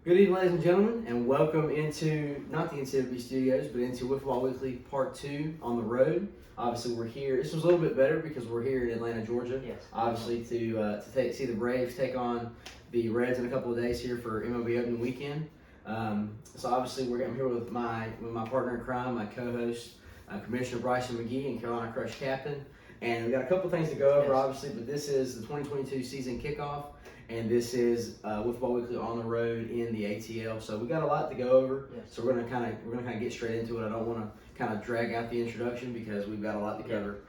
Good evening, ladies and gentlemen, and welcome into, not the NCWB studios, but into Wiffle Weekly Part 2 on the road. Obviously, we're here. This was a little bit better because we're here in Atlanta, Georgia. Yes. Obviously, to see the Braves take on the Reds in a couple of days here for MLB opening weekend. So obviously, I'm here with my partner in crime, my co-host, Commissioner Bryson McGee and Carolina Crush captain. And we've got a couple things to go over, obviously, but this is the 2022 season kickoff. And this is Wiffle Weekly on the road in the ATL. So we got a lot to go over. Yes. So we're gonna kind of get straight into it. I don't want to kind of drag out the introduction because we've got a lot to cover.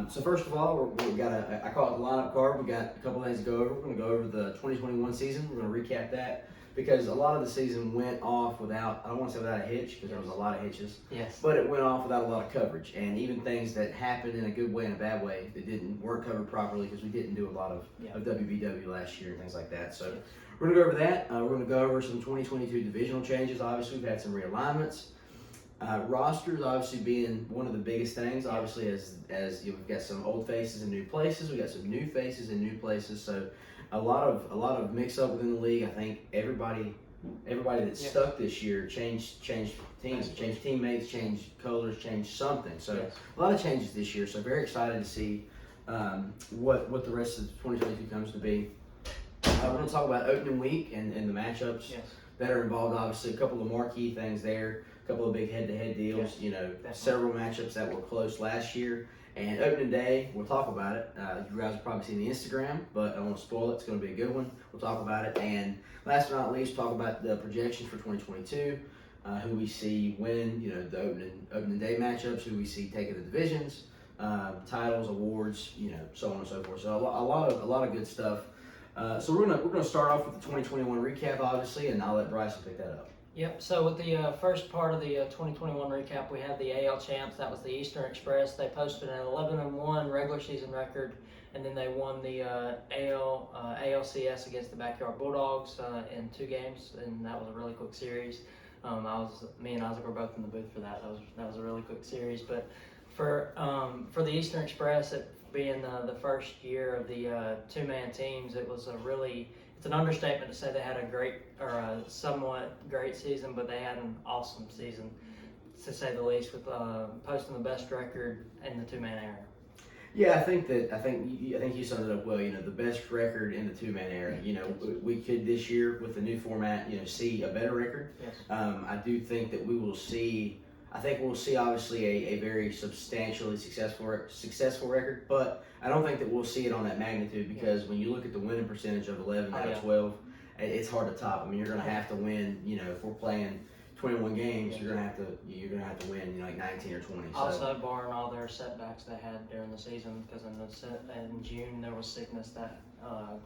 So first of all, we've got I call it the lineup card. We got a couple things to go over. We're gonna go over the 2021 season. We're gonna recap that because a lot of the season went off without, I don't want to say without a hitch because there was a lot of hitches. Yes. But it went off without a lot of coverage, and even things that happened in a good way and a bad way that weren't covered properly because we didn't do a lot of WBW last year and things like that. So we're gonna go over that. We're gonna go over some 2022 divisional changes. Obviously, we've had some realignments. Rosters obviously being one of the biggest things. Obviously, as we've got some old faces in new places, we got some new faces in new places. So a lot of mix up within the league. I think everybody that's stuck this year changed teams, changed teammates, changed colors, changed something. So a lot of changes this year. So very excited to see what the rest of 2022 comes to be. We're going to talk about opening week and the matchups that are involved. Obviously, a couple of marquee things there, a couple of big head-to-head deals. You know, several matchups that were close last year. And opening day, we'll talk about it. You guys have probably seen the Instagram, but I won't spoil it. It's going to be a good one. We'll talk about it. And last but not least, talk about the projections for 2022, who we see win, you know, the opening day matchups, who we see taking the divisions, titles, awards, you know, so on and so forth. So a lot of good stuff. So we're gonna start off with the 2021 recap, obviously, and I'll let Bryson pick that up. Yep, so with the first part of the 2021 recap, we had the AL champs. That was the Eastern Express. They posted an 11-1 regular season record, and then they won the ALCS against the Backyard Bulldogs in 2 games, and that was a really quick series. Me and Isaac were both in the booth for that. That was a really quick series. But for the Eastern Express, it being the first year of the 2-man teams, it's an understatement to say they had a great or a somewhat great season, but they had an awesome season, to say the least, with posting the best record in the 2-man era. Yeah, I think you summed it up well. You know, the best record in the 2-man era. You know, we could this year with the new format, you know, see a better record. Yes. I do think that we will see. I think we'll see obviously a very substantially successful record, but I don't think that we'll see it on that magnitude because when you look at the winning percentage of 11 out of 12, it's hard to top. I mean, you're going to have to win. You know, if we're playing 21 games, you're gonna have to win, you know, like 19 or 20. Also, barring all their setbacks they had during the season, because in June there was sickness that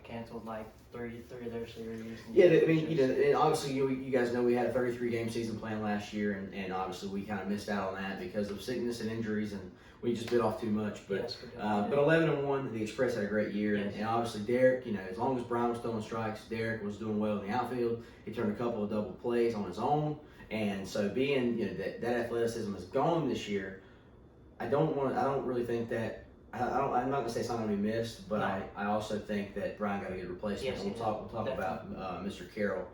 canceled like three of their series. Yeah, I mean, you know, and obviously you guys know we had a 33-game season planned last year, and obviously we kind of missed out on that because of sickness and injuries, and we just bit off too much. But but 11-1, the Express had a great year, and obviously Derek, you know, as long as Brian was throwing strikes, Derek was doing well in the outfield. He turned a couple of double plays on his own. And so being, you know, that athleticism is gone this year, I don't really think that, I'm not gonna say it's not gonna be missed, but I also think that Brian got a good replacement. Yes, we'll talk about Mr. Carroll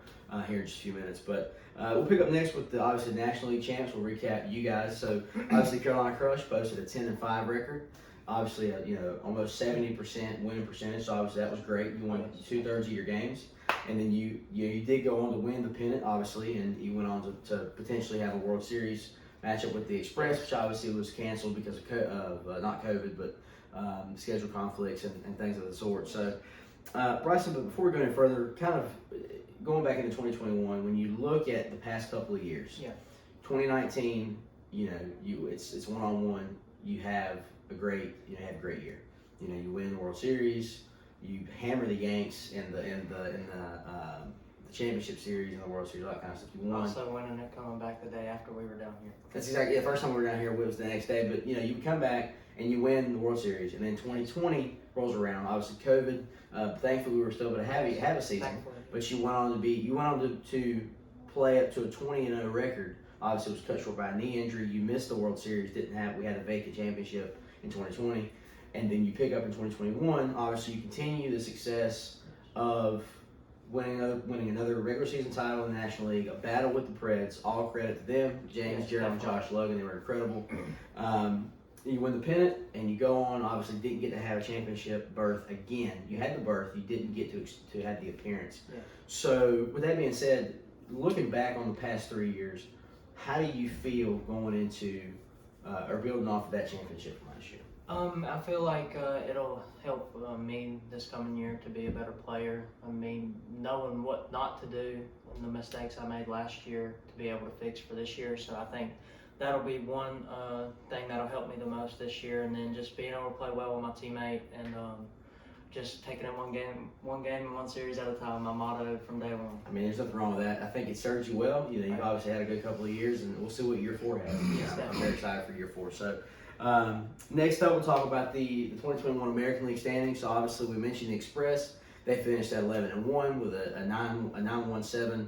here in just a few minutes. But we'll pick up next with the obviously National League champs. We'll recap you guys. So obviously Carolina Crush posted a 10-5 record. Obviously, you know, almost 70% winning percentage. So obviously that was great. You won 2/3 of your games. And then you did go on to win the pennant, obviously, and you went on to potentially have a World Series matchup with the Express, which obviously was canceled because of not COVID, but schedule conflicts and things of the sort. So, Bryson, but before we go any further, kind of going back into 2021, when you look at the past couple of years, 2019, you know, it's one-on-one. You have a great year. You know, you win the World Series. You hammer the Yanks in the championship series and the World Series, all that kind of stuff. You won. Also winning it coming back the day after we were down here. That's exactly the first time we were down here was the next day. But you know, you come back and you win the World Series, and then 2020 rolls around. Obviously, COVID. Thankfully, we were still able to have a season. Thankfully. But you went on to play up to a 20-0 record. Obviously, it was cut short by a knee injury. You missed the World Series. We had a vacant championship in 2020. And then you pick up in 2021. Obviously, you continue the success of winning another regular season title in the National League, a battle with the Preds. All credit to them. James, Gerald, and Josh Logan, they were incredible. You win the pennant, and you go on. Obviously, didn't get to have a championship berth again. You had the berth, you didn't get to have the appearance. Yeah. So, with that being said, looking back on the past 3 years, how do you feel going into or building off of that championship from last year? I feel like it'll help me this coming year to be a better player. I mean, knowing what not to do and the mistakes I made last year to be able to fix for this year. So I think that'll be one thing that'll help me the most this year, and then just being able to play well with my teammate and just taking it one game and one series at a time. My motto from day one. I mean, there's nothing wrong with that. I think it serves you well. You know, you've obviously had a good couple of years, and we'll see what year 4 has. I'm very excited for year 4. So. Next up, we'll talk about the 2021 American League standings. So obviously, we mentioned the Express. They finished at 11-1 with a 9-1-7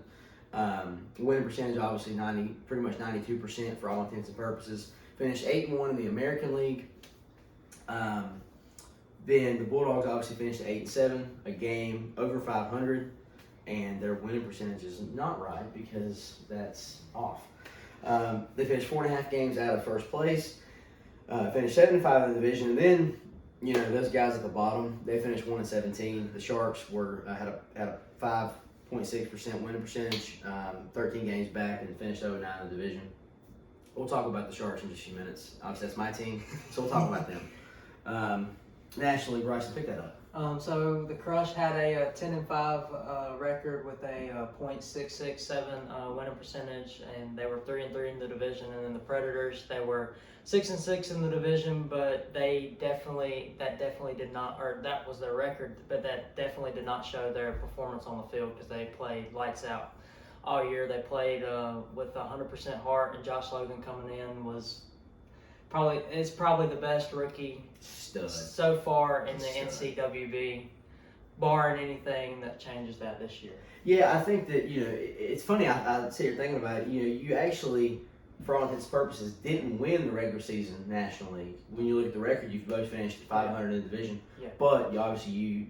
winning percentage. Obviously, pretty much 92% for all intents and purposes. Finished 8-1 in the American League. Then the Bulldogs obviously finished at 8-7, a game over 500, and their winning percentage is not right because that's off. They finished 4.5 games out of first place. Finished 7-5 in the division, and then those guys at the bottom, they finished 1-17. The Sharks had a 5.6% winning percentage, 13 games back, and finished 0-9 in the division. We'll talk about the Sharks in just a few minutes. Obviously, that's my team, so we'll talk about them. Nationally, Bryson, pick that up. So the Crush had a 10-5 record with a .667 winning percentage, and they were 3-3 in the division. And then the Predators, they were 6-6 in the division, but that definitely did not, or that was their record, but that definitely did not show their performance on the field because they played lights out all year. They played with 100% heart, and Josh Logan coming in was probably the best rookie stud so far in the NCWB, barring anything that changes that this year. Yeah, I think that it's funny. I sit here thinking about it. You actually, for all intents and purposes, didn't win the regular season National League. When you look at the record, you both finished 500 in the division. Yeah. But you obviously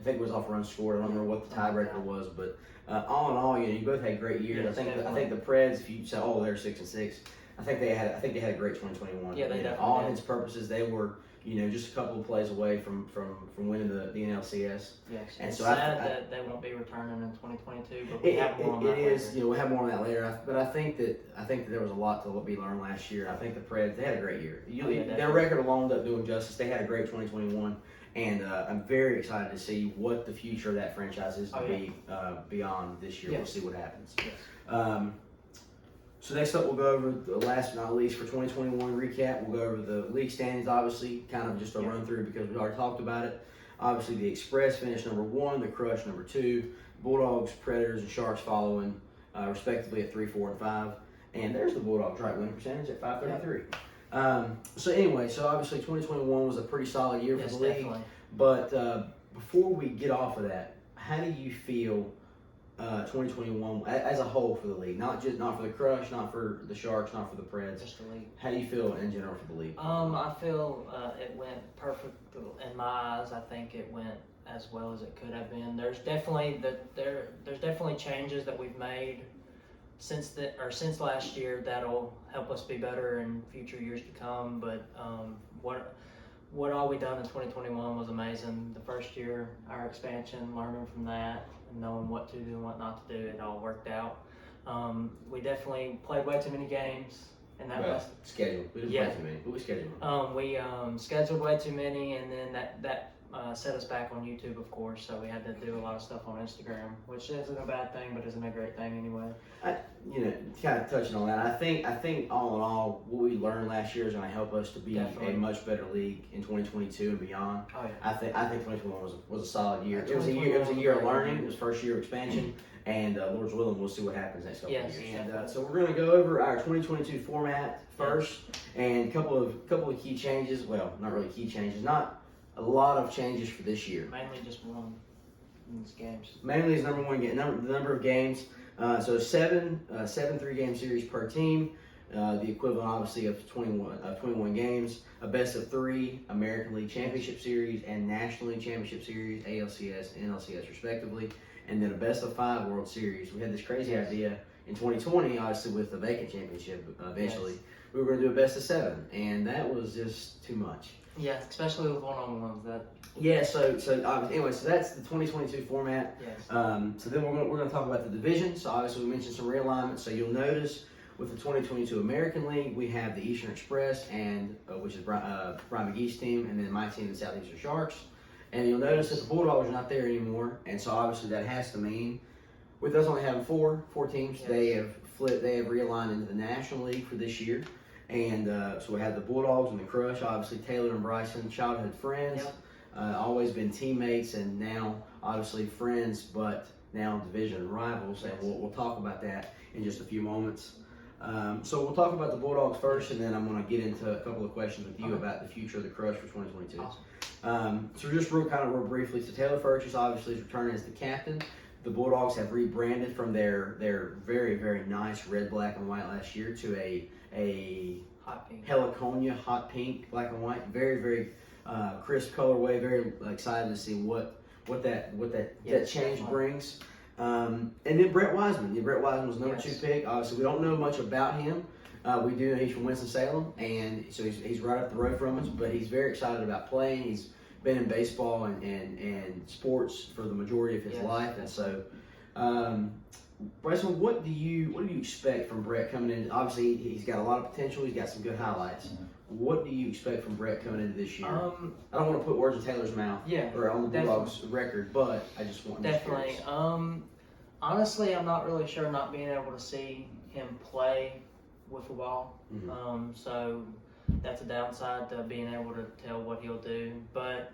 I think it was off runs scored. I don't remember what the tiebreaker was, but all in all, you both had great years. Yes, I think the Preds, if you say, oh, they're 6-6. I think they had a great 2021. Yeah, they definitely all intents and purposes, they were just a couple of plays away from winning the NLCS. Yes, and it's so sad that they won't be returning in 2022, but we have more on that later. We'll have more on that later. But I think that there was a lot to be learned last year. I think the Preds, they had a great year. Their record alone ended up doing justice. They had a great 2021, and I'm very excited to see what the future of that franchise is to be beyond this year. Yes. We'll see what happens. Yes. So next up, we'll go over the last but not least for 2021 recap. We'll go over the league standings, obviously, kind of just a run through because we already talked about it. Obviously, the Express finished number 1, the Crush number 2, Bulldogs, Predators, and Sharks following, respectively at 3, 4, and 5. And there's the Bulldogs right winning percentage at 533. So obviously 2021 was a pretty solid year for the league. Definitely. But before we get off of that, how do you feel 2021 as a whole for the league? Not for the Crush, not for the Sharks, not for the Preds. Just the league. How do you feel in general for the league? I feel it went perfect in my eyes. I think it went as well as it could have been. There's definitely changes that we've made since last year that'll help us be better in future years to come. But what all we done in 2021 was amazing. The first year, our expansion, learning from that, and knowing what to do and what not to do, it all worked out. We definitely played way too many games, and that was scheduled. We didn't play too many, but we scheduled. We scheduled way too many, and then that set us back on YouTube, of course. So we had to do a lot of stuff on Instagram, which isn't a bad thing, but isn't a great thing anyway. Kind of touching on that. I think all in all, what we learned last year is going to help us to be a much better league in 2022 and beyond. Oh, yeah. I think 2021 was a solid year. It was a year of learning. It was first year of expansion, and Lord's willing, we'll see what happens next couple of years. And so we're going to go over our 2022 format first, and a couple of key changes. Well, not really key changes. Not a lot of changes for this year. Mainly just one in these games. Mainly is the number of games. So seven 3-game series per team. The equivalent, obviously, of 21 games. A best of 3 American League Championship Series and National League Championship Series, ALCS and NLCS respectively. and then a best of 5 World Series. We had this crazy idea in 2020, obviously with the vacant championship eventually. We were going to do a best of 7, and that was just too much. Yeah, especially with one-on-ones. Yeah, so anyway, so that's the 2022 format. Yes. So then we're going to talk about the division. So obviously we mentioned some realignment. So you'll notice with the 2022 American League, we have the Eastern Express, and which is Brian McGee's team, and then my team, the Southeastern Sharks. And you'll notice that the Bulldogs are not there anymore, and so obviously that has to mean, with us only having four teams, yes. They have realigned into the National League for this year. And so we have the Bulldogs and the Crush, obviously Taylor and Bryson, childhood friends. Yep. Always been teammates, and now obviously friends, but now division rivals. Yes. And we'll talk about that in just a few moments. So we'll talk about the Bulldogs first, and then I'm going to get into a couple of questions with you about the future of the Crush for 2022. Awesome. So just real briefly, so Taylor Furches obviously is returning as the captain. The Bulldogs have rebranded from their very, very nice red, black, and white last year to a hot pink. Heliconia hot pink, black and white. Very, very crisp colorway. Very excited to see what that change brings. And then Brett Wiseman. Yeah, Brett Wiseman was number 2 pick. Obviously, we don't know much about him. We do know he's from Winston-Salem, and so he's right up the road from us. But he's very excited about playing. He's been in baseball and sports for the majority of his life, and so. Bryson, what do you expect from Brett coming in? Obviously, he's got a lot of potential. He's got some good highlights. Mm-hmm. What do you expect from Brett coming into this year? I don't want to put words in Taylor's mouth or on the Bulldogs record, but I just want to definitely. Honestly, I'm not really sure. Not being able to see him play wiffle ball, mm-hmm. So that's a downside to being able to tell what he'll do. But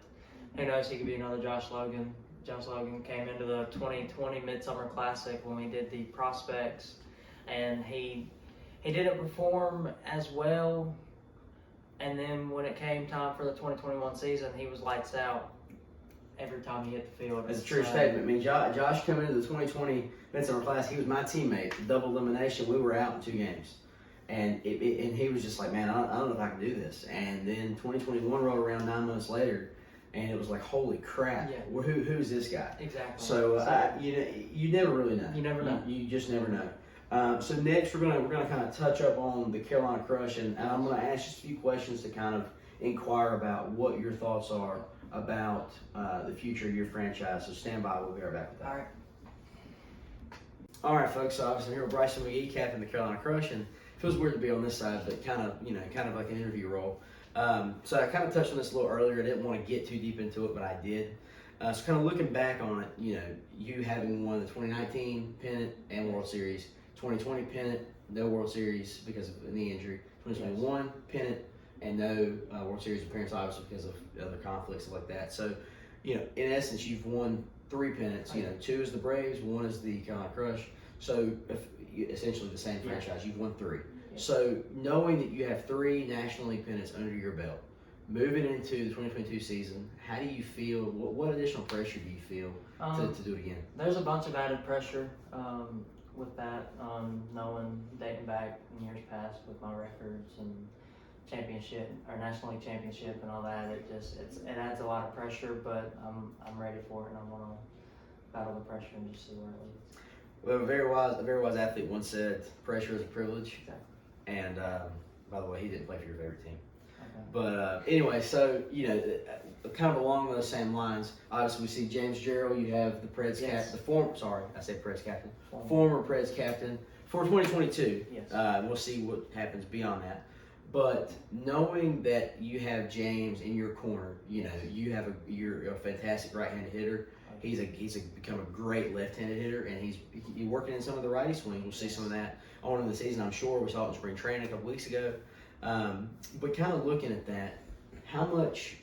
who knows? He could be another Josh Logan. Josh Logan came into the 2020 Midsummer Classic when we did the prospects, and he didn't perform as well. And then when it came time for the 2021 season, he was lights out every time he hit the field. That's a true statement. I mean, Josh coming into the 2020 Midsummer Classic, he was my teammate. Double elimination, we were out in 2 games. And he was just like, man, I don't know if I can do this. And then 2021 rolled around 9 months later, and it was like, holy crap, who's this guy? Exactly. So you never really know. You never know. You just never know. So next we're gonna kind of touch up on the Carolina Crush, and I'm gonna ask just a few questions to kind of inquire about what your thoughts are about the future of your franchise. So stand by, we'll be right back with that. All right, folks. So obviously I'm here with Bryson McGee, captain of the Carolina Crush, and it feels weird to be on this side, but kind of like an interview role. So I kind of touched on this a little earlier. I didn't want to get too deep into it, but I did. So kind of looking back on it, you having won the 2019 pennant and World Series, 2020 pennant, no World Series because of a knee injury, 2021 pennant and no World Series appearance, obviously because of other conflicts and like that. So, in essence, you've won 3 pennants. 2 is the Braves, 1 is the Carolina Crush. So essentially the same franchise. You've won 3. So knowing that you have 3 National League pennants under your belt, moving into the 2022 season, how do you feel? What additional pressure do you feel to do it again? There's a bunch of added pressure with that, knowing, dating back in years past with my records and championship or National League championship and all that. It adds a lot of pressure, but I'm ready for it, and I'm gonna battle the pressure and just see where it leads. Well, a very wise athlete once said, "Pressure is a privilege." Exactly. And by the way, he didn't play for your favorite team. Okay. But anyway, so kind of along those same lines. Obviously, we see James Gerald. You have the Preds captain, former Preds captain for 2022. Yes. We'll see what happens beyond that. But knowing that you have James in your corner, you're a fantastic right-handed hitter. He's become a great left-handed hitter, and he's working in some of the righty swings. We'll see some of that on in the season, I'm sure. We saw it in spring training a couple weeks ago. But kind of looking at that, how much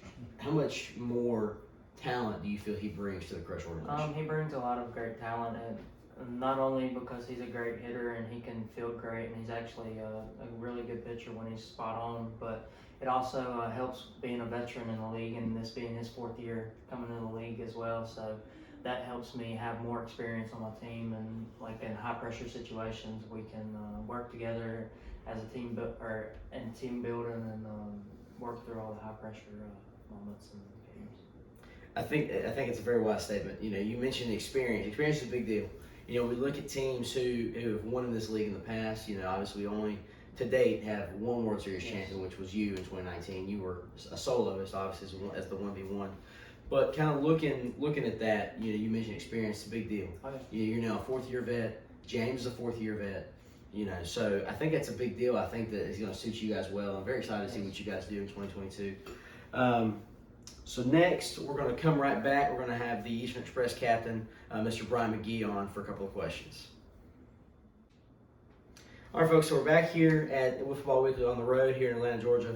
more talent do you feel he brings to the Crush organization? He brings a lot of great talent, and not only because he's a great hitter and he can field great, and he's actually a really good pitcher when he's spot on, but it also helps being a veteran in the league, and this being his 4th year coming into the league as well. So that helps me have more experience on my team, and like in high pressure situations, we can work together as a team and team building and work through all the high pressure moments in the games. I think it's a very wise statement. You know, you mentioned experience. Experience is a big deal. You know, we look at teams who have won in this league in the past. You know, obviously we only to date have one World Series champion, which was you in 2019. You were a soloist, obviously, as the 1v1. But kind of looking at that, you know, you mentioned experience, it's a big deal. Okay. You're now a fourth-year vet. James is a fourth-year vet. You know, so I think that's a big deal. I think that it's going to suit you guys well. I'm very excited to see what you guys do in 2022. So next, we're going to come right back. We're going to have the Eastern Express captain, Mr. Brian McGee, on for a couple of questions. All right, folks, so we're back here at Wiffle Weekly on the road here in Atlanta, Georgia,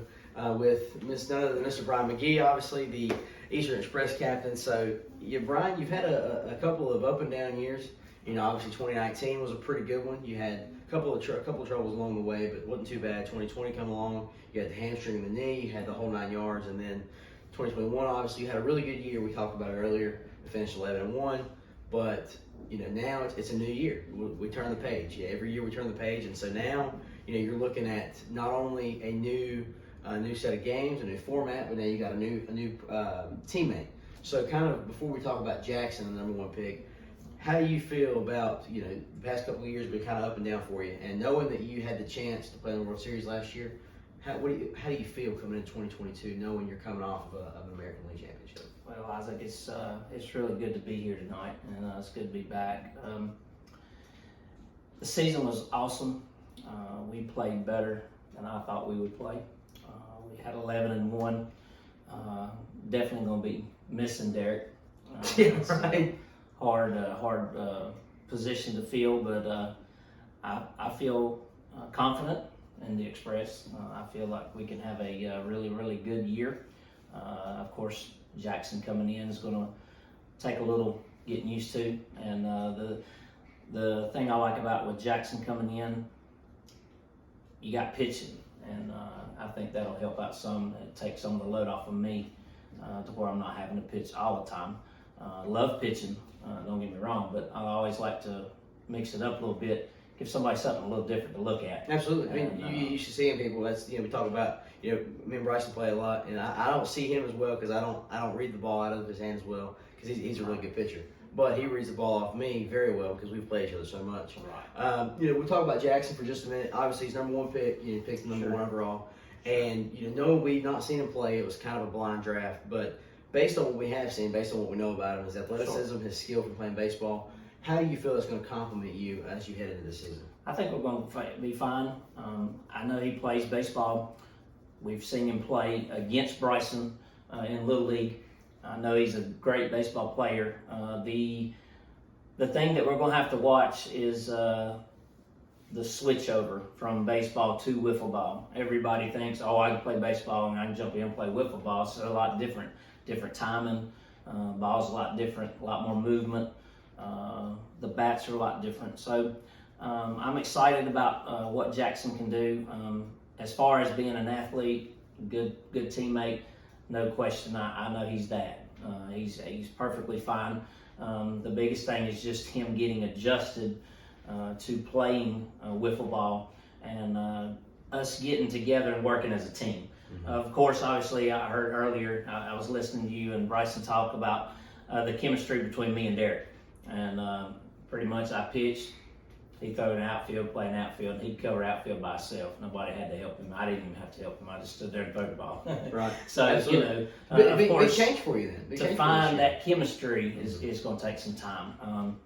with none other than Mr. Brian McGee, obviously the Eastern Express captain. So, yeah, Brian, you've had a couple of up and down years. You know, obviously 2019 was a pretty good one. You had a couple of troubles along the way, but it wasn't too bad. 2020 come along, you had the hamstring in the knee, you had the whole 9 yards, and then 2021, obviously, you had a really good year. We talked about it earlier. We finished 11-1, but you know now it's a new year. We turn the page. Yeah, every year we turn the page, and so now you know you're looking at not only a new set of games, a new format, but now you got a new teammate. So kind of before we talk about Jackson, the #1 pick, how do you feel about the past couple of years been kind of up and down for you, and knowing that you had the chance to play in the World Series last year? How do you feel coming in 2022, knowing you're coming off of an American League championship? Well, Isaac, it's really good to be here tonight, and it's good to be back. The season was awesome. We played better than I thought we would play. We had 11-1. Definitely going to be missing Derek. Yeah, right. Hard position to fill, but I feel confident in the Express. I feel like we can have a really, really good year. Of course, Jackson coming in is going to take a little getting used to, and the thing I like about with Jackson coming in, you got pitching, and I think that'll help out some. It takes some of the load off of me to where I'm not having to pitch all the time. Love pitching, don't get me wrong, but I always like to mix it up a little bit. Give somebody something a little different to look at. Absolutely. I mean, you should see people. That's we talk about. Me and Bryson play a lot, and I don't see him as well because I don't read the ball out of his hand as well because he's a really good pitcher. But he reads the ball off me very well because we've played each other so much. Right. We'll talk about Jackson for just a minute. Obviously, he's #1 pick. He picked the #1 overall, and knowing we've not seen him play, it was kind of a blind draft. But based on what we have seen, based on what we know about him, his athleticism, his skill for playing baseball. How do you feel that's going to complement you as you head into the season? I think we're going to be fine. I know he plays baseball. We've seen him play against Bryson in Little League. I know he's a great baseball player. The thing that we're going to have to watch is the switch over from baseball to wiffle ball. Everybody thinks, oh, I can play baseball and I can jump in and play wiffle ball. So they're a lot different timing. Ball's a lot different, a lot more movement. The bats are a lot different. So I'm excited about what Jackson can do. As far as being an athlete, good teammate, no question. I know he's that. He's perfectly fine. The biggest thing is just him getting adjusted to playing wiffle ball and us getting together and working as a team. Mm-hmm. Of course, obviously, I heard earlier, I was listening to you and Bryson talk about the chemistry between me and Derek. And pretty much I pitched, he threw an outfield, played an outfield, and he'd cover outfield by himself. Nobody had to help him. I didn't even have to help him. I just stood there and threw the ball. Right. So, absolutely. of course, big change for you then. To find that chemistry is going to take some time.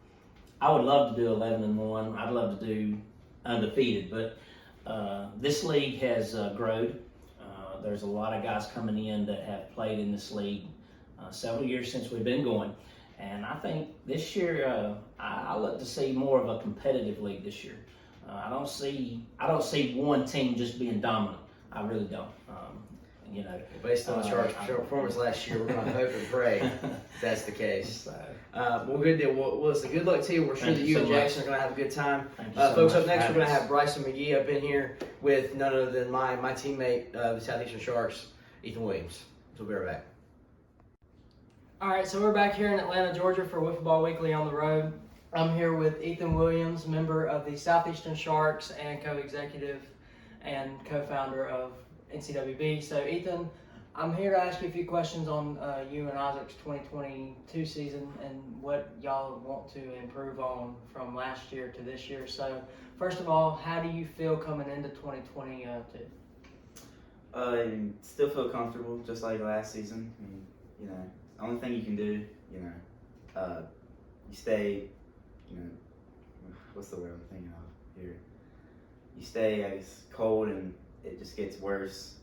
I would love to do 11-1. I'd love to do undefeated, but this league has grown. There's a lot of guys coming in that have played in this league several years since we've been going. And I think this year, I look to see more of a competitive league this year. I don't see one team just being dominant. I really don't. Based on the Sharks' performance last year, we're going to hope and pray that's the case. Well, good deal. Well, listen, good luck to you. We're sure that you and Jackson are going to have a good time. Folks, up next, we're going to have Bryson McGee up in here with none other than my teammate, the Southeastern Sharks, Ethan Williams. So we'll be right back. All right, so we're back here in Atlanta, Georgia for Wiffle Weekly on the road. I'm here with Ethan Williams, member of the Southeastern Sharks and co-executive and co-founder of NCWB. So Ethan, I'm here to ask you a few questions on you and Isaac's 2022 season and what y'all want to improve on from last year to this year. So, first of all, how do you feel coming into 2022? Still feel comfortable, just like last season. I mean, you know, the only thing you can do, you know, you stay, you know, what's the word I'm thinking of here? You stay, I guess, cold, and it just gets worse.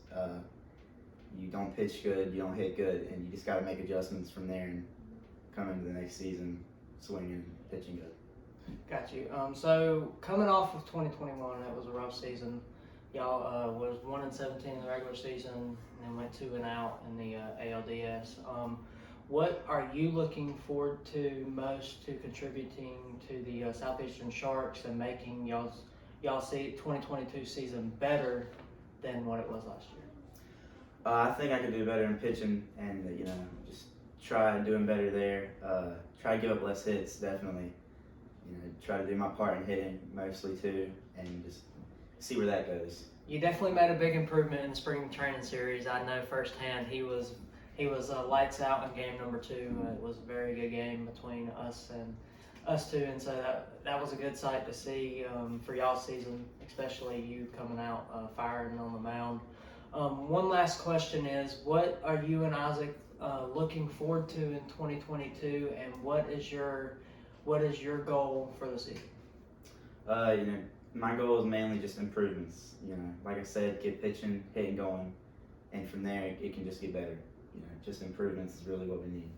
You don't pitch good, you don't hit good, and you just got to make adjustments from there and come into the next season swinging, pitching good. Got you. So coming off of 2021, it was a rough season. Y'all was 1-17 in the regular season, and then went 2-0 in the ALDS. What are you looking forward to most to contributing to the Southeastern Sharks and making y'all see 2022 season better than what it was last year? I think I could do better in pitching, and you know, just try doing better there. Try to give up less hits, definitely. You know, try to do my part in hitting mostly too, and just see where that goes. You definitely made a big improvement in the spring training series. I know firsthand he was lights out in game number 2. It was a very good game between us two, and so that was a good sight to see for y'all's season, especially you coming out firing on the mound. One last question is, what are you and Isaac looking forward to in 2022, and what is your goal for the season? You know, my goal is mainly just improvements. You know, like I said, get pitching, hitting going, and from there it can just get better. You know, just improvements is really what we need.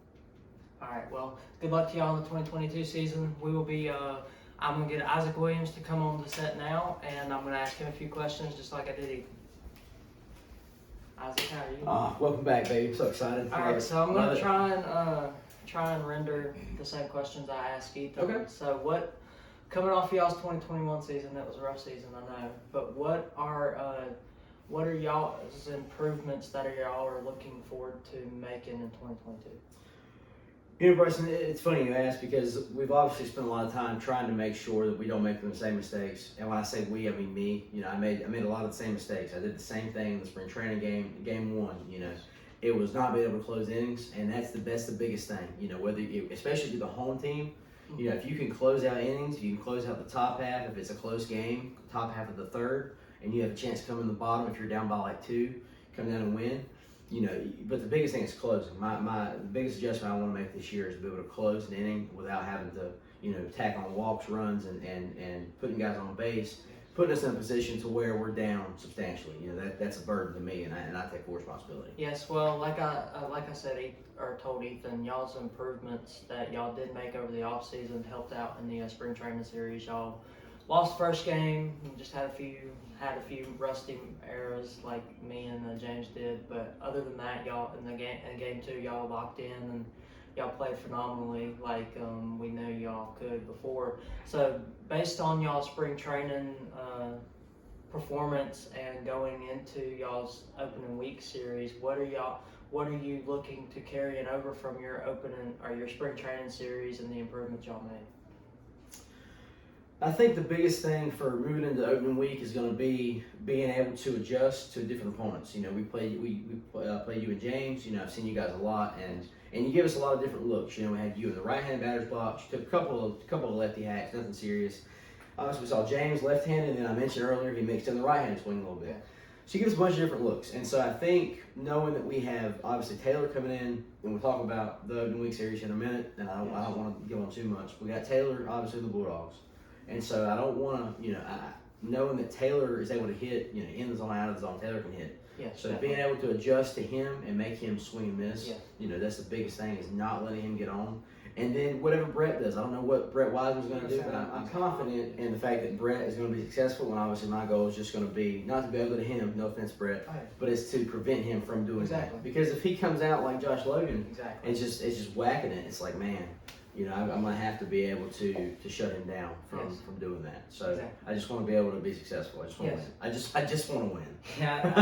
All right. Well, good luck to y'all in the 2022 season. We will be. I'm gonna get Isaac Williams to come on the set now, and I'm gonna ask him a few questions, just like I did Ethan. Isaac, how are you? Welcome back, baby. I'm so excited. All right, so I'm gonna try and render the same questions I asked Ethan. Okay. So coming off y'all's 2021 season, that was a rough season, I know. But what are y'all's improvements that y'all are looking forward to making in 2022? You know, Bryson, it's funny you ask, because we've obviously spent a lot of time trying to make sure that we don't make the same mistakes. And when I say we, I mean me. You know, I made a lot of the same mistakes. I did the same thing in the spring training game 1. You know, it was not being able to close innings, and that's the biggest thing. You know, especially to the home team. You know, if you can close out innings, if you can close out the top half. If it's a close game, top half of the third, and you have a chance to come in the bottom. If you're down by like 2, come down and win. You know, but the biggest thing is closing. The biggest adjustment I want to make this year is to be able to close an inning without having to, you know, tack on walks, runs, and putting guys on base, putting us in a position to where we're down substantially. You know, that's a burden to me, and I take full responsibility. Yes, well, like I said, or told Ethan, y'all's improvements that y'all did make over the off season helped out in the spring training series. Y'all lost the first game, and just had a few rusty errors like me and James did, but other than that, y'all in game 2, y'all locked in and y'all played phenomenally like we knew y'all could before. So based on y'all's spring training performance and going into y'all's opening week series, what are you looking to carry it over from your opening or your spring training series and the improvements y'all made? I think the biggest thing for moving into opening week is going to be being able to adjust to different opponents. You know, we play you and James. You know, I've seen you guys a lot, and you give us a lot of different looks. You know, we had you in the right-hand batter's box. You took a couple of lefty hacks, nothing serious. Obviously, we saw James left-handed, and then I mentioned earlier he mixed in the right-hand swing a little bit. So you give us a bunch of different looks, and so I think knowing that we have obviously Taylor coming in, and we'll talk about the opening week series in a minute, and I don't want to go on too much. We got Taylor obviously the Bulldogs. And so I don't want to, you know, knowing that Taylor is able to hit, you know, in the zone, out of the zone, Taylor can hit. Yes, so definitely. being able to adjust to him and make him swing and miss, yes. You know, that's the biggest thing, is not letting him get on. And then whatever Brett does, I don't know what Brett Wiseman's going to do, but I'm confident in the fact that Brett is going to be successful. And obviously my goal is just going to be not to be ugly to him, no offense, Brett, but it's to prevent him from doing that. Because if he comes out like Josh Logan and it's just whacking it, it's like, man, you know, I'm going to have to be able to shut him down from doing that. So I just want to be able to be successful. I just want to win. I just want to win. Yeah,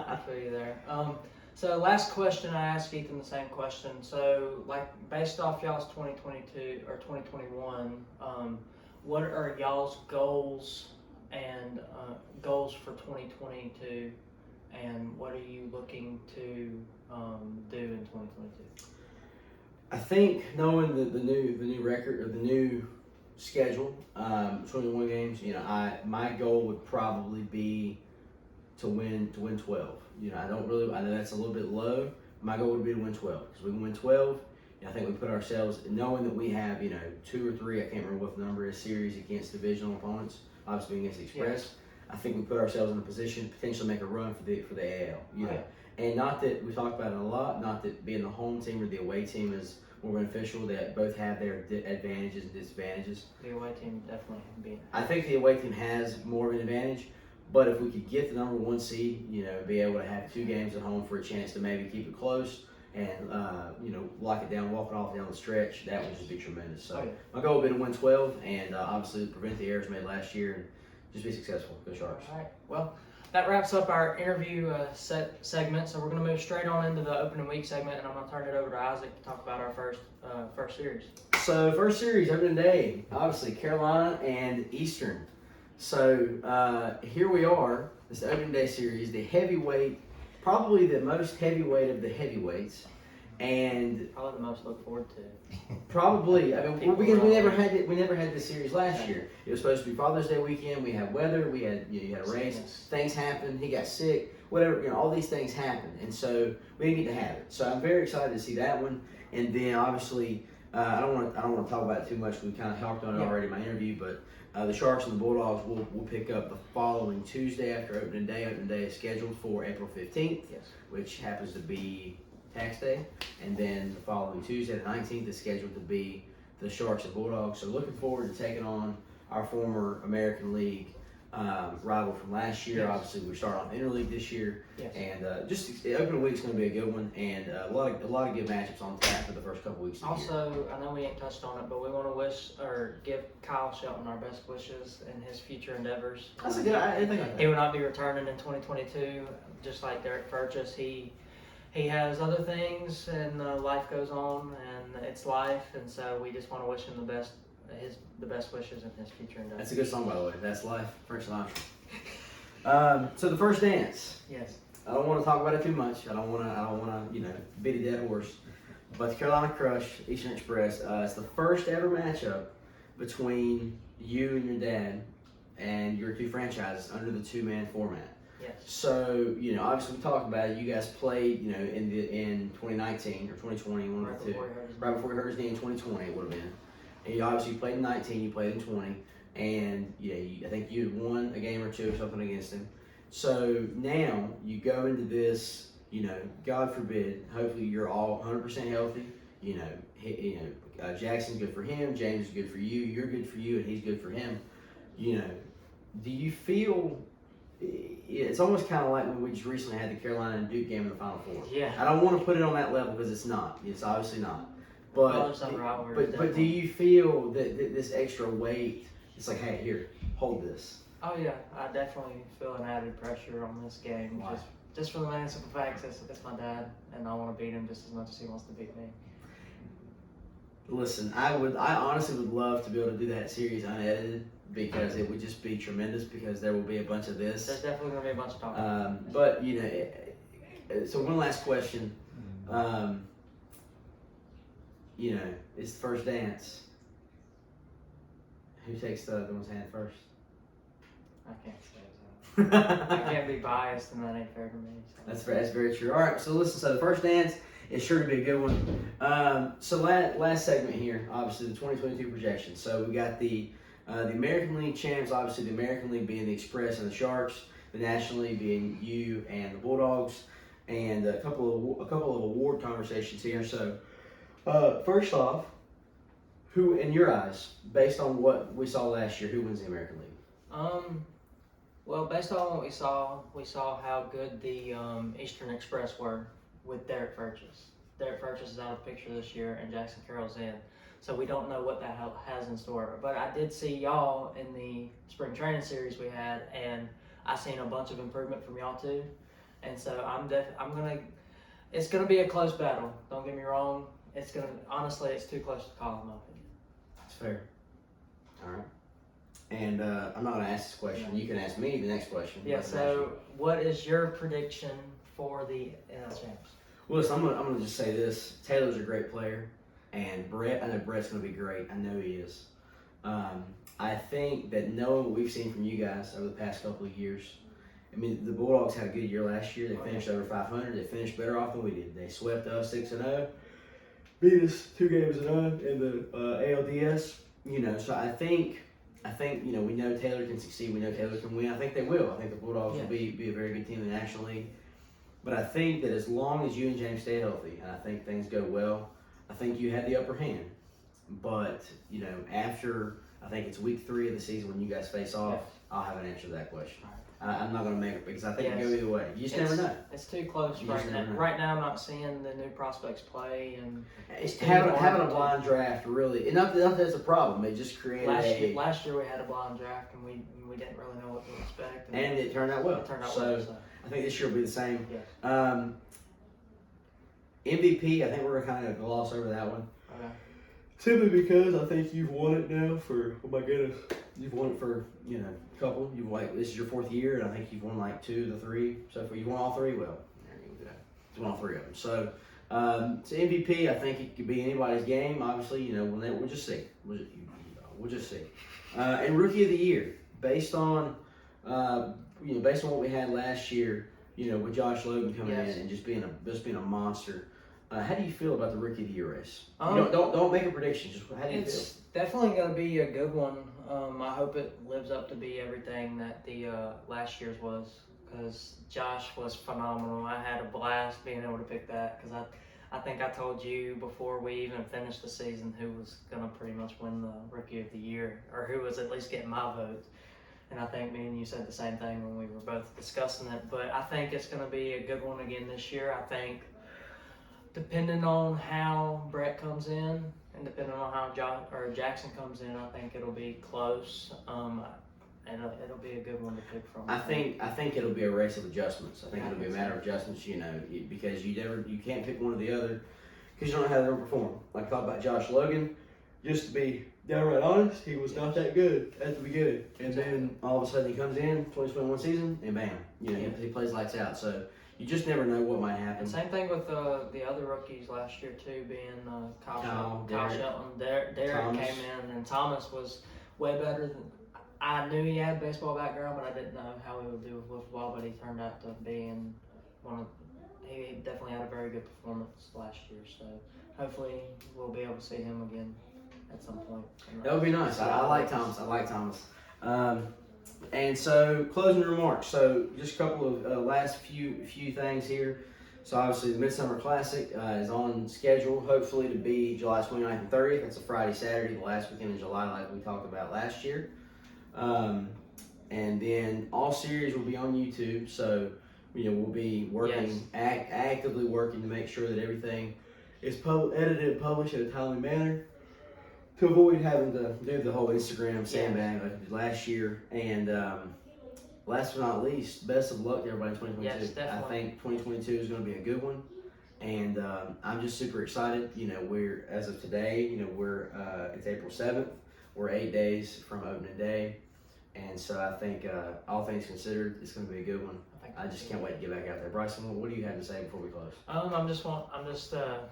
I feel you there. So last question, I asked Ethan the same question. So like based off y'all's 2022 or 2021, what are y'all's goals and goals for 2022 and what are you looking to do in 2022? I think knowing the new record or the new schedule, 21 games. My goal would probably be to win 12. I know that's a little bit low. My goal would be to win 12 because we can win 12. I think we put ourselves, knowing that we have 2 or 3, I can't remember what the number is, series against divisional opponents, obviously against the Express. Yes. I think we put ourselves in a position to potentially make a run for the AL. And not that we talked about it a lot. Not that being the home team or the away team is more beneficial. That both have their advantages and disadvantages. The away team definitely can be. I think the away team has more of an advantage. But if we could get the number 1 seed, be able to have 2 games at home for a chance to maybe keep it close and lock it down, walk it off down the stretch, that would just be tremendous. So my goal would be to win 12 and obviously prevent the errors made last year and just be successful. Go Sharks. All right. Well, that wraps up our interview segment. So we're going to move straight on into the opening week segment, and I'm going to turn it over to Isaac to talk about our first series. So first series, opening day, obviously Carolina and Eastern. So here we are. This is the opening day series, the heavyweight, probably the most heavyweight of the heavyweights, and Probably the most to look forward to. probably. Because we never had this series last year. It was supposed to be Father's Day weekend. We had weather. We had you had a race. Things happened. He got sick. Whatever. All these things happened, and so we didn't get to have it. So I'm very excited to see that one. And then obviously, I don't want to talk about it too much. We kind of talked on it already in my interview, but. The Sharks and the Bulldogs will pick up the following Tuesday after opening day. Opening day is scheduled for April 15th, which happens to be tax day. And then the following Tuesday, the 19th, is scheduled to be the Sharks and Bulldogs. So looking forward to taking on our former American League rival from last year. Obviously, we start off interleague this year, and just the opening week is going to be a good one, and a lot of good matchups on tap for the first couple weeks. Also, I know we ain't touched on it, but we want to give Kyle Shelton our best wishes in his future endeavors. That's a good idea. He will not be returning in 2022, just like Derek Purchase. He has other things, and life goes on, and it's life, and so we just want to wish him the best wishes in his future endeavors. That's a good song, by the way. That's Life, French Laundry. So the first dance. Yes. I don't want to talk about it too much. I don't want to beat a dead horse. But the Carolina Crush, Eastern Express, it's the first ever matchup between you and your dad and your 2 franchises under the 2-man format. Yes. So obviously we talked about it. You guys played in 2019 or 2020, one of the two, right before he hurt his knee in 2020 it would have been. And you obviously played in 19, you played in 20, and I think you had won a game or 2 or something against him. So now you go into this, God forbid, hopefully you're all 100% healthy. Jackson's good for him, James is good for you, you're good for you, and he's good for him. Do you feel? It's almost kind of like when we just recently had the Carolina and Duke game in the Final Four. Yeah. I don't want to put it on that level because it's not. It's obviously not. But do you feel that this extra weight, it's like, hey, here, hold this? Oh yeah, I definitely feel an added pressure on this game. Why? Just for the main simple fact, it's my dad, and I want to beat him just as much as he wants to beat me. Listen, I honestly would love to be able to do that series unedited because it would just be tremendous because there will be a bunch of this. There's definitely going to be a bunch of talking. But, so one last question. It's the first dance. Who takes the other one's hand first? I can't say that. I can't be biased, and that ain't fair to me. So. That's very true. All right, so listen. So the first dance is sure to be a good one. So last segment here, obviously the 2022 projections. So we got the American League champs. Obviously the American League being the Express and the Sharks. The National League being you and the Bulldogs. And a couple of award conversations here. So first off, who in your eyes, based on what we saw last year, who wins the American League? Well, based on what we saw how good the Eastern Express were with Derek Purchase. Derek Purchase is out of the picture this year, and Jackson Carroll's in. So we don't know what that has in store. But I did see y'all in the spring training series we had, and I seen a bunch of improvement from y'all too. And so it's gonna be a close battle. Don't get me wrong. Honestly, it's too close to call in my opinion. That's fair. All right. And I'm not going to ask this question. You can ask me the next question. Yeah. So, what is your prediction for the NL champs? Well, listen, I'm gonna just say this. Taylor's a great player, and Brett, I know Brett's gonna be great. I know he is. I think that knowing what we've seen from you guys over the past couple of years, I mean, the Bulldogs had a good year last year. They finished over 500. They finished better off than we did. They swept us 6-0, beat us 2-0 in the ALDS. You know, so I think you know, we know Taylor can succeed. We know Taylor can win. I think they will. I think the Bulldogs will be a very good team in the National League. But I think that as long as you and James stay healthy, and I think things go well, I think you have the upper hand. But, you know, after, I think it's week 3 of the season when you guys face off, I'll have an answer to that question. I'm not going to make it because I think it can go either way. You just never know. It's too close right now. Right now, I'm not seeing the new prospects play, and having a blind draft really, and not that that's a problem. It just created last year we had a blind draft, and we didn't really know what to expect. And it turned out well. It turned out well. So I think this year will be the same. Yes. MVP, I think we're going to kind of gloss over that one. Okay. Simply because I think you've won it now for, oh my goodness, you've won it for, you know, a couple. You've this is your 4th year, and I think you've won like 2 of the 3 so far. You won all 3? Well, there you go. You won all 3 of them. So, MVP, I think it could be anybody's game. Obviously, you know, we'll just see. We'll just see. And Rookie of the Year, based on what we had last year, you know, with Josh Logan coming in and just being a monster. How do you feel about the Rookie of the Year race? Don't make a prediction. Just how do you feel? It's definitely going to be a good one. I hope it lives up to be everything that the last year's was, because Josh was phenomenal. I had a blast being able to pick that, because I think I told you before we even finished the season who was going to pretty much win the Rookie of the Year, or who was at least getting my vote. And I think me and you said the same thing when we were both discussing it. But I think it's going to be a good one again this year. I think depending on how Brett comes in and depending on how Jackson comes in, I think it'll be close. And it'll be a good one to pick from. I think it'll be a race of adjustments. I think it'll be a matter of adjustments, you know, because you can't pick one or the other because you don't know how they'll perform. Like I thought about Josh Logan, just to be downright honest, he was not that good at the beginning, and then all of a sudden he comes in 2021 season and bam, you know, he plays lights out. So you just never know what might happen. And same thing with the other rookies last year too, being Kyle Shelton, Derek came in, and Thomas was way better than. I knew he had a baseball background, but I didn't know how he would do with wiffle ball. But he turned out to be he definitely had a very good performance last year. So hopefully we'll be able to see him again at some point. That would be nice. I like Thomas. And so closing remarks. So just a couple of last few things here. So obviously the Midsummer Classic is on schedule, hopefully to be July 29th and 30th. That's a Friday, Saturday, the last weekend in July, like we talked about last year. And then all series will be on YouTube, so you know we'll be working actively working to make sure that everything is edited and published in a timely manner to avoid having to do the whole Instagram sandbag like we did last year. And last but not least, best of luck to everybody in 2022. Yes, definitely. I think 2022 is going to be a good one, and I'm just super excited. You know, we're as of today, you know, it's April 7th. We're 8 days from opening day, and so I think all things considered, it's going to be a good one. I just can't wait to get back out there. Bryson, what do you have to say before we close? I'm just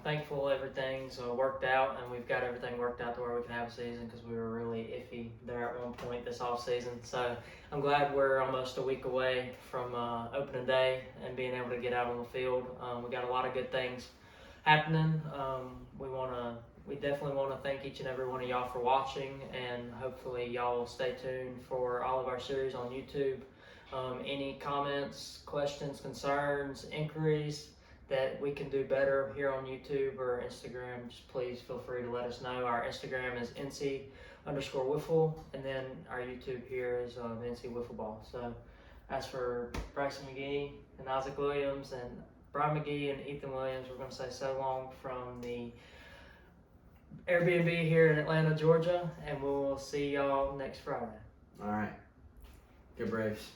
thankful everything's worked out, and we've got everything worked out to where we can have a season, because we were really iffy there at one point this off season. So I'm glad we're almost a week away from opening day and being able to get out on the field. We got a lot of good things happening. We definitely want to thank each and every one of y'all for watching, and hopefully y'all will stay tuned for all of our series on YouTube. Any comments, questions, concerns, inquiries that we can do better here on YouTube or Instagram, just please feel free to let us know. Our Instagram is NC_Wiffle, and then our YouTube here is NC Wiffle Ball. So as for Bryson McGee and Isaac Williams and Brian McGee and Ethan Williams, we're going to say so long from the Airbnb here in Atlanta, Georgia, and we'll see y'all next Friday. All right. Go Braves.